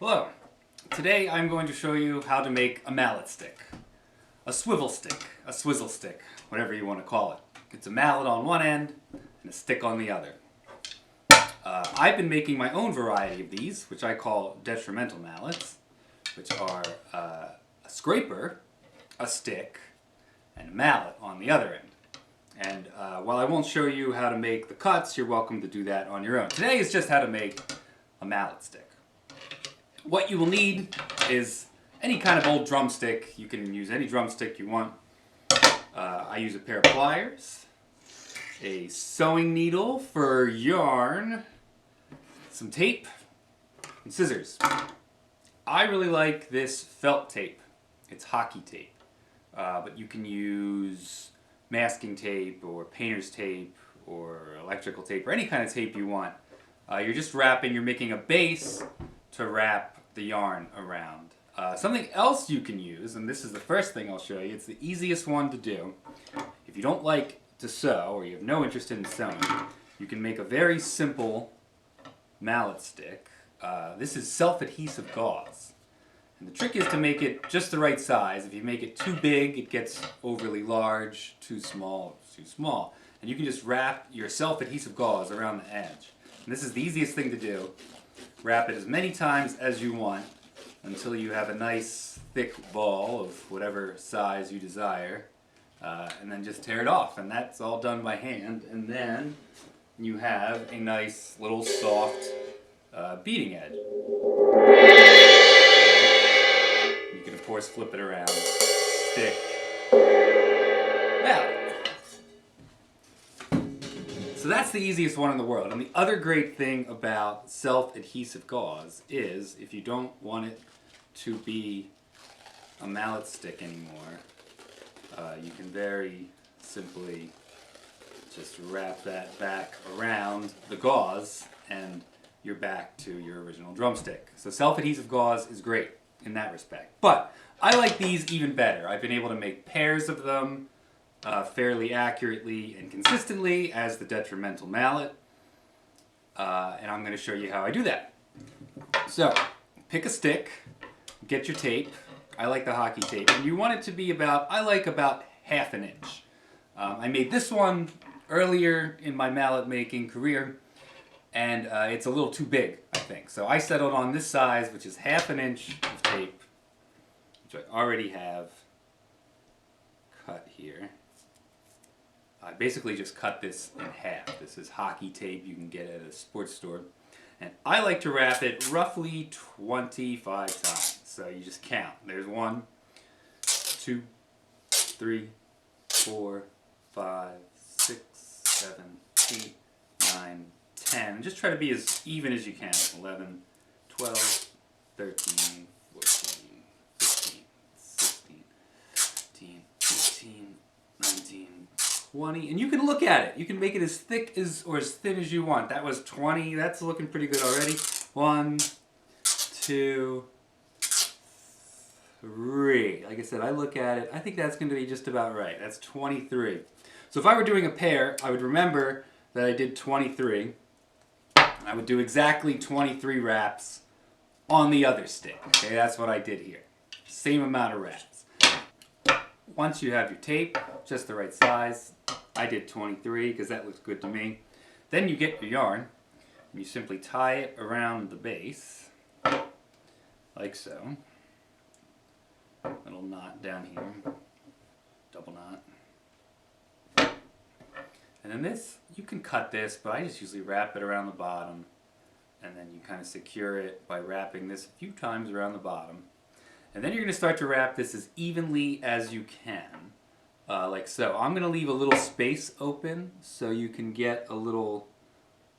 Hello. Today I'm going to show you how to make a mallet stick. A swivel stick, a swizzle stick, whatever you want to call it. It's a mallet on one end and a stick on the other. I've been making my own variety of these, which I call Dettra Mental Mallets, which are a scraper, a stick, and a mallet on the other end. And while I won't show you how to make the cuts, you're welcome to do that on your own. Today is just how to make a mallet stick. What you will need is any kind of old drumstick. You can use any drumstick you want. I use a pair of pliers, a sewing needle for yarn, some tape, and scissors. I really like this felt tape. It's hockey tape. But you can use masking tape or painter's tape or electrical tape or any kind of tape you want. You're just wrapping, you're making a base to wrap the yarn around. Something else you can use, and this is the first thing I'll show you, it's the easiest one to do. If you don't like to sew or you have no interest in sewing, you can make a very simple mallet stick. This is self-adhesive gauze. And the trick is to make it just the right size. If you make it too big, it gets overly large, too small, it's too small. And you can just wrap your self-adhesive gauze around the edge. And this is the easiest thing to do. Wrap it as many times as you want until you have a nice thick ball of whatever size you desire. And then just tear it off. And that's all done by hand. And then you have a nice little soft beading edge. You can of course flip it around, stick, mallet. So that's the easiest one in the world. And the other great thing about self-adhesive gauze is if you don't want it to be a mallet stick anymore, you can very simply just wrap that back around the gauze and you're back to your original drumstick. So self-adhesive gauze is great in that respect. But I like these even better. I've been able to make pairs of them fairly accurately and consistently as the Dettra Mental Mallet. And I'm going to show you how I do that. So, pick a stick, get your tape. I like the hockey tape. And you want it to be about, I like about ½ inch. I made this one earlier in my mallet making career, and it's a little too big, I think. So I settled on this size, which is ½ inch of tape, which I already have cut here. I basically just cut this in half. This is hockey tape you can get at a sports store. And I like to wrap it roughly 25 times. So you just count. There's 1, 2, 3, 4, 5, 6, 7, 8, 9, 10. And just try to be as even as you can. 11, 12, 13, 14, 15, 16, 17, 18, 19, 20, and you can look at it. You can make it as thick as or as thin as you want. That was 20. That's looking pretty good already. 1, 2, 3. Like I said, I look at it. I think that's going to be just about right. That's 23. So if I were doing a pair, I would remember that I did 23. I would do exactly 23 wraps on the other stick. Okay, that's what I did here. Same amount of wraps. Once you have your tape, just the right size, I did 23 because that looks good to me. Then you get your yarn, and you simply tie it around the base, like so. Little knot down here, double knot. And then this, you can cut this, but I just usually wrap it around the bottom, and then you kind of secure it by wrapping this a few times around the bottom. And then you're going to start to wrap this as evenly as you can, like so. I'm going to leave a little space open so you can get a little,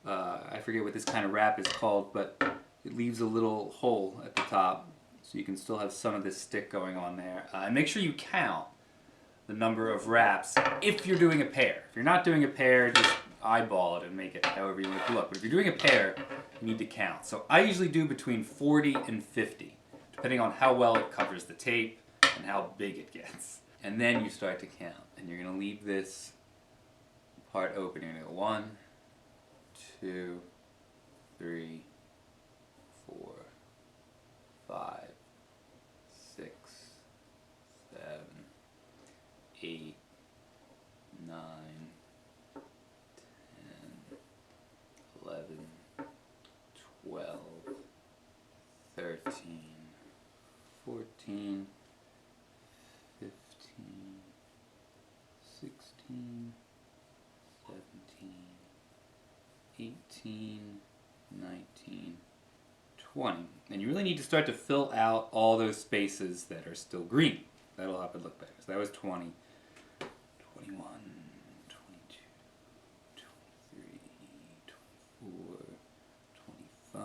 I forget what this kind of wrap is called, but it leaves a little hole at the top so you can still have some of this stick going on there. And make sure you count the number of wraps if you're doing a pair. If you're not doing a pair, just eyeball it and make it however you want it to look. But if you're doing a pair, you need to count. So I usually do between 40 and 50. Depending on how well it covers the tape and how big it gets. And then you start to count. And you're going to leave this part open. You're going to go 1, 2, 3, 4, 13, 14, 15, 16, 17, 18, 19, 20. And you really need to start to fill out all those spaces that are still green. That'll help it look better. So that was 20, 21, 22, 23, 24, 25,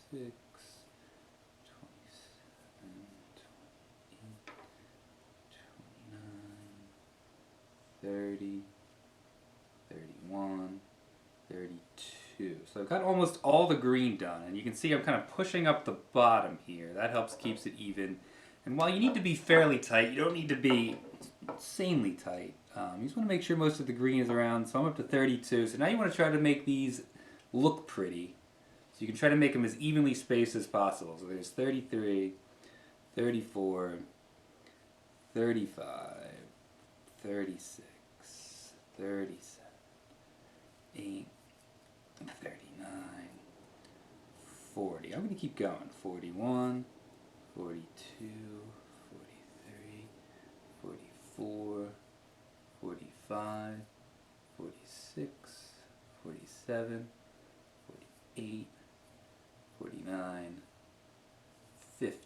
26, 27, 28, 29, 30, 31, 32. So I've got almost all the green done, and you can see I'm kind of pushing up the bottom here. That helps keeps it even. And while you need to be fairly tight, you don't need to be insanely tight. You just want to make sure most of the green is around. So I'm up to 32. So now you want to try to make these look pretty. So you can try to make them as evenly spaced as possible. So there's 33, 34, 35, 36, 37, 8, 39, 40. I'm going to keep going. 41, 42, 43, 44, 45, 46, 47, 48, 49, 50.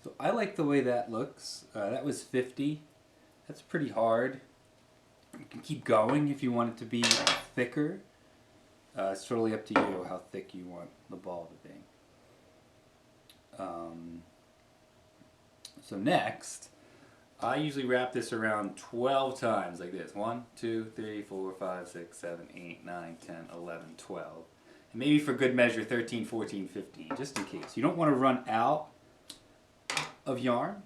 So I like the way that looks. That was 50. That's pretty hard. You can keep going if you want it to be thicker. It's totally up to you how thick you want the ball to be. So next, I usually wrap this around 12 times like this. 1, 2, 3, 4, 5, 6, 7, 8, 9, 10, 11, 12. And maybe for good measure 13, 14, 15, just in case. You don't want to run out of yarn.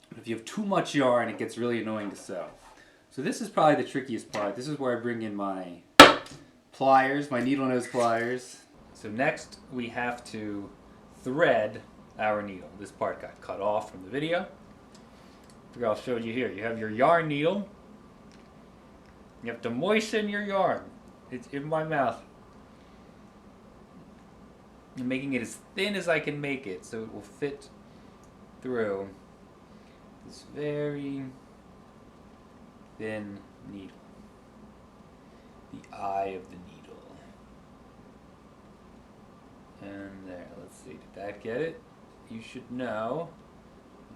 But if you have too much yarn, it gets really annoying to sew. So this is probably the trickiest part. This is where I bring in my pliers, my needle nose pliers. So next we have to thread our needle. This part got cut off from the video. I'll show you here. You have your yarn needle. You have to moisten your yarn. It's in my mouth. I'm making it as thin as I can make it so it will fit through this very thin needle. The eye of the needle. And there, let's see, did that get it? You should know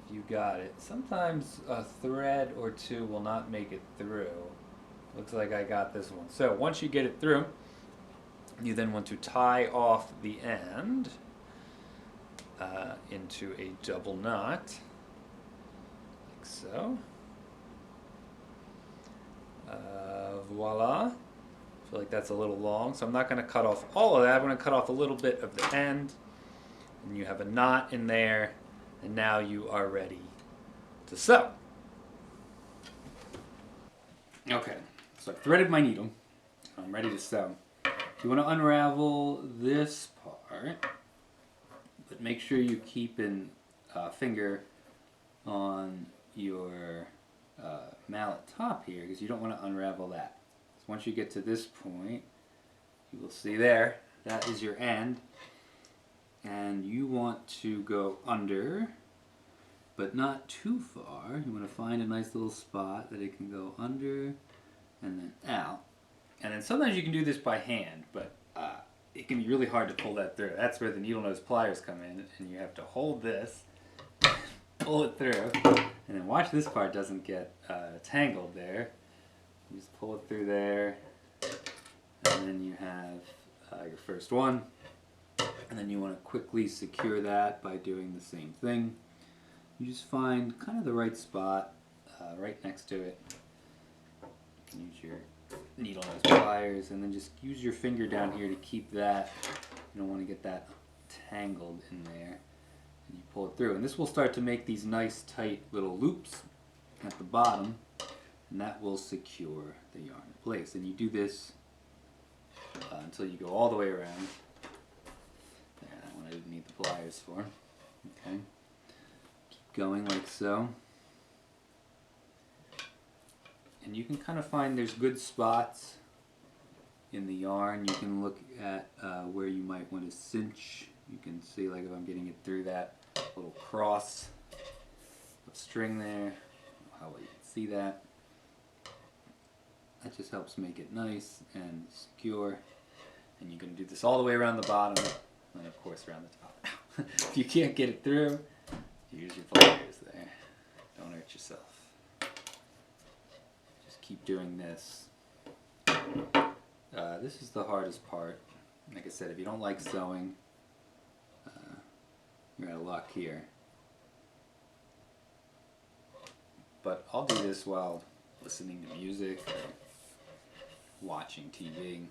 if you got it. Sometimes a thread or two will not make it through. Looks like I got this one. So once you get it through, you then want to tie off the end into a double knot, like so. Voila. I feel like that's a little long, so I'm not going to cut off all of that. I'm going to cut off a little bit of the end, and you have a knot in there, and now you are ready to sew. Okay, so I've threaded my needle. I'm ready to sew. You want to unravel this part, but make sure you keep a finger on your mallet top here, because you don't want to unravel that. So once you get to this point, you will see there, that is your end, and you want to go under, but not too far. You want to find a nice little spot that it can go under and then out. And then sometimes you can do this by hand, but it can be really hard to pull that through. That's where the needle nose pliers come in, and you have to hold this, pull it through, and then watch this part doesn't get tangled there. You just pull it through there, and then you have your first one, and then you want to quickly secure that by doing the same thing. You just find kind of the right spot right next to it. You can use your needle nose pliers, and then just use your finger down here to keep that. You don't want to get that tangled in there. And you pull it through, and this will start to make these nice tight little loops at the bottom, and that will secure the yarn in place. And you do this until you go all the way around. There, that one I didn't need the pliers for. Okay, keep going like so. And you can kind of find there's good spots in the yarn. You can look at where you might want to cinch. You can see, like, if I'm getting it through that little cross of string there, how well you can see that. That just helps make it nice and secure. And you're going to do this all the way around the bottom, and of course around the top. If you can't get it through, use your pliers there. Don't hurt yourself. Just keep doing this. This is the hardest part. Like I said, if you don't like sewing, you're out of luck here. But I'll do this while listening to music or watching TV.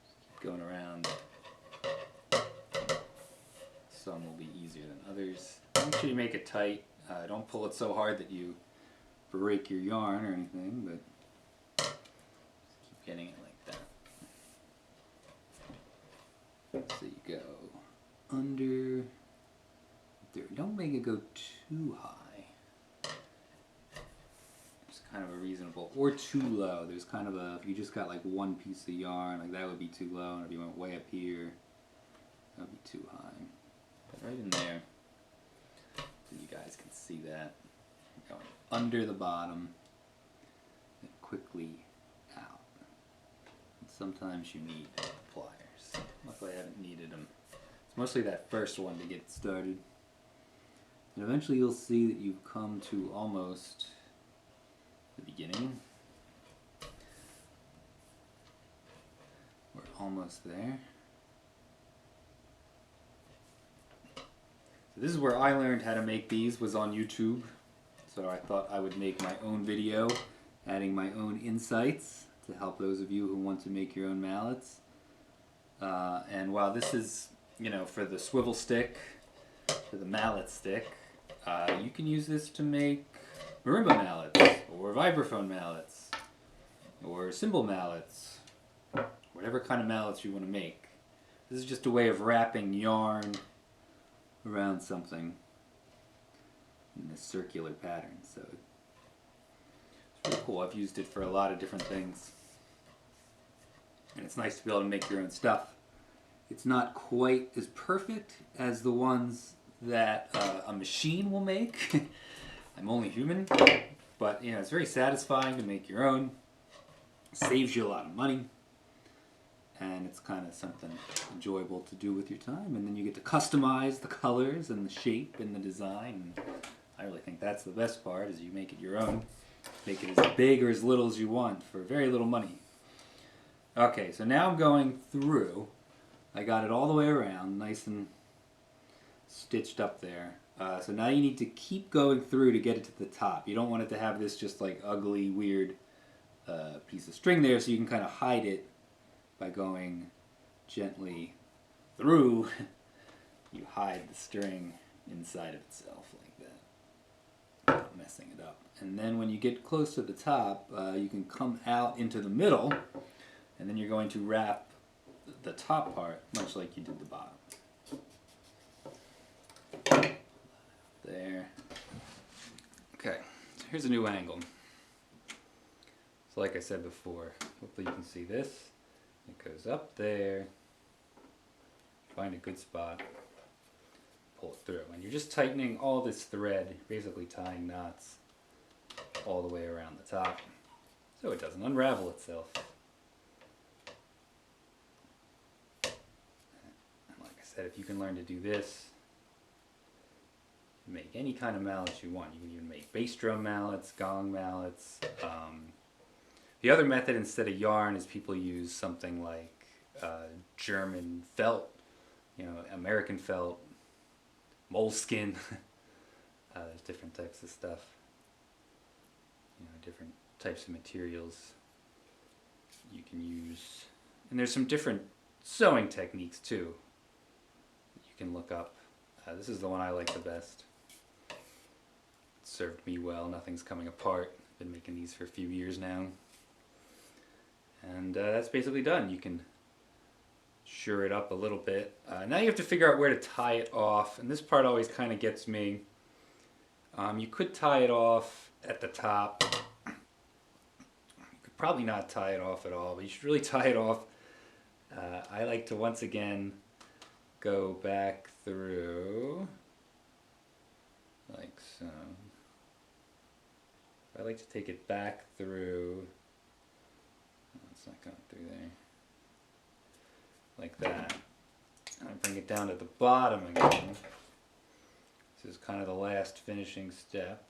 Just keep going around. Some will be easier than others. Make sure you make it tight. Don't pull it so hard that you break your yarn or anything, but just keep getting it like that. So you go under there. Don't make it go too high. Just kind of a reasonable, or too low. There's kind of a, if you just got like one piece of yarn, like that would be too low, and if you went way up here, that would be too high. But right in there, so you guys can see that. Going under the bottom and quickly out. And sometimes you need pliers. Luckily I haven't needed them. It's mostly that first one to get started. And eventually you'll see that you've come to almost the beginning. We're almost there. So this is where I learned how to make these, was on YouTube. So I thought I would make my own video, adding my own insights to help those of you who want to make your own mallets. And while this is, you know, for the swivel stick, for the mallet stick, you can use this to make marimba mallets, or vibraphone mallets, or cymbal mallets, whatever kind of mallets you want to make. This is just a way of wrapping yarn around something in this circular pattern, so it's really cool. I've used it for a lot of different things, and it's nice to be able to make your own stuff. It's not quite as perfect as the ones that a machine will make. I'm only human, but you know, it's very satisfying to make your own. It saves you a lot of money, and it's kind of something enjoyable to do with your time, and then you get to customize the colors and the shape and the design. And I really think that's the best part, is you make it your own. Make it as big or as little as you want for very little money. Okay, so now I'm going through. I got it all the way around, nice and stitched up there. So now you need to keep going through to get it to the top. You don't want it to have this just like ugly, weird piece of string there, so you can kind of hide it by going gently through. You hide the string inside of itself like that, not messing it up. And then when you get close to the top, you can come out into the middle, and then you're going to wrap the top part much like you did the bottom. There. Okay, so here's a new angle. So like I said before, hopefully you can see this. It goes up there, find a good spot, pull it through. And you're just tightening all this thread, basically tying knots all the way around the top so it doesn't unravel itself. And like I said, if you can learn to do this, make any kind of mallets you want. You can even make bass drum mallets, gong mallets. The other method instead of yarn is people use something like German felt, you know, American felt, moleskin. There's different types of stuff, you know, different types of materials you can use. And there's some different sewing techniques too that you can look up. This is the one I like the best. It served me well, nothing's coming apart. I've been making these for a few years now. And that's basically done. You can sure it up a little bit. Now you have to figure out where to tie it off, and this part always kind of gets me. You could tie it off at the top probably not tie it off at all, but you should really tie it off. I like to once again go back through like so. I like to take it back through. Oh, it's not going through there. Like that. And I bring it down to the bottom again. This is kind of the last finishing step.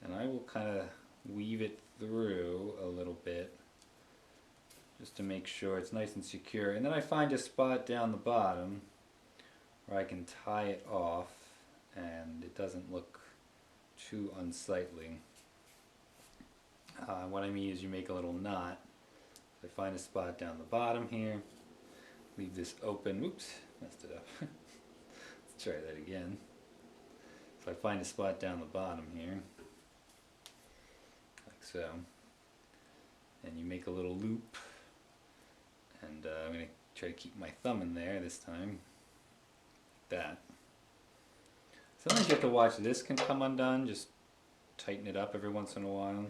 And I will kind of weave it through a little bit just to make sure it's nice and secure. And then I find a spot down the bottom where I can tie it off and it doesn't look too unsightly. What I mean is you make a little knot. I find a spot down the bottom here, leave this open. Oops, messed it up. Let's try that again. So I find a spot down the bottom here, like so, and you make a little loop, and I'm going to try to keep my thumb in there this time, like that. Sometimes you have to watch this can come undone, just tighten it up every once in a while.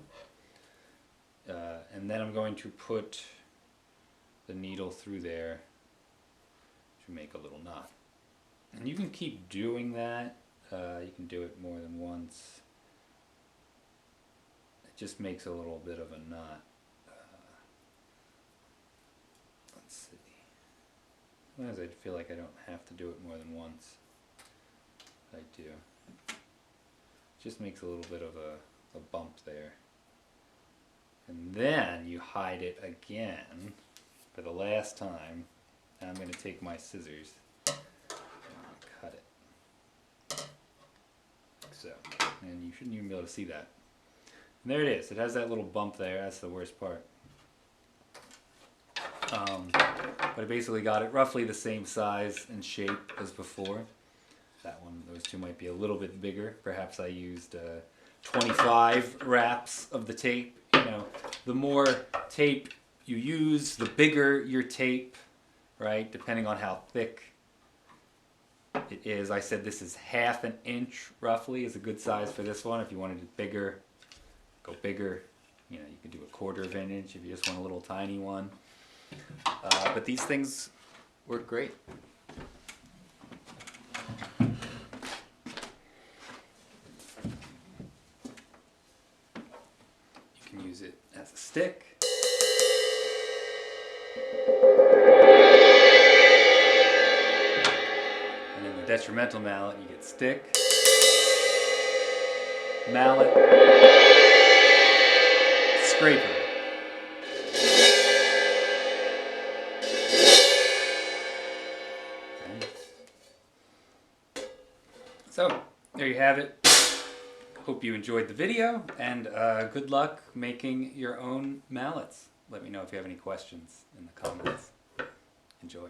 And then I'm going to put the needle through there to make a little knot. And you can keep doing that. You can do it more than once. It just makes a little bit of a knot. Let's see. Sometimes I feel like I don't have to do it more than once. I do. It just makes a little bit of a bump there. And then you hide it again for the last time. Now I'm going to take my scissors and cut it. Like so. And you shouldn't even be able to see that. And there it is. It has that little bump there. That's the worst part. But I basically got it roughly the same size and shape as before. That one, those two might be a little bit bigger. Perhaps I used 25 wraps of the tape. You know, the more tape you use, the bigger your tape, right? Depending on how thick it is. I said this is 1/2 an inch roughly is a good size for this one. If you wanted it bigger, go bigger. You know, you can do 1/4 of an inch if you just want a little tiny one. But these things work great. Use it as a stick. And in the Dettra Mental Mallet you get stick, mallet, scraper. Okay. So, there you have it. Hope you enjoyed the video, and good luck making your own mallets. Let me know if you have any questions in the comments. Enjoy.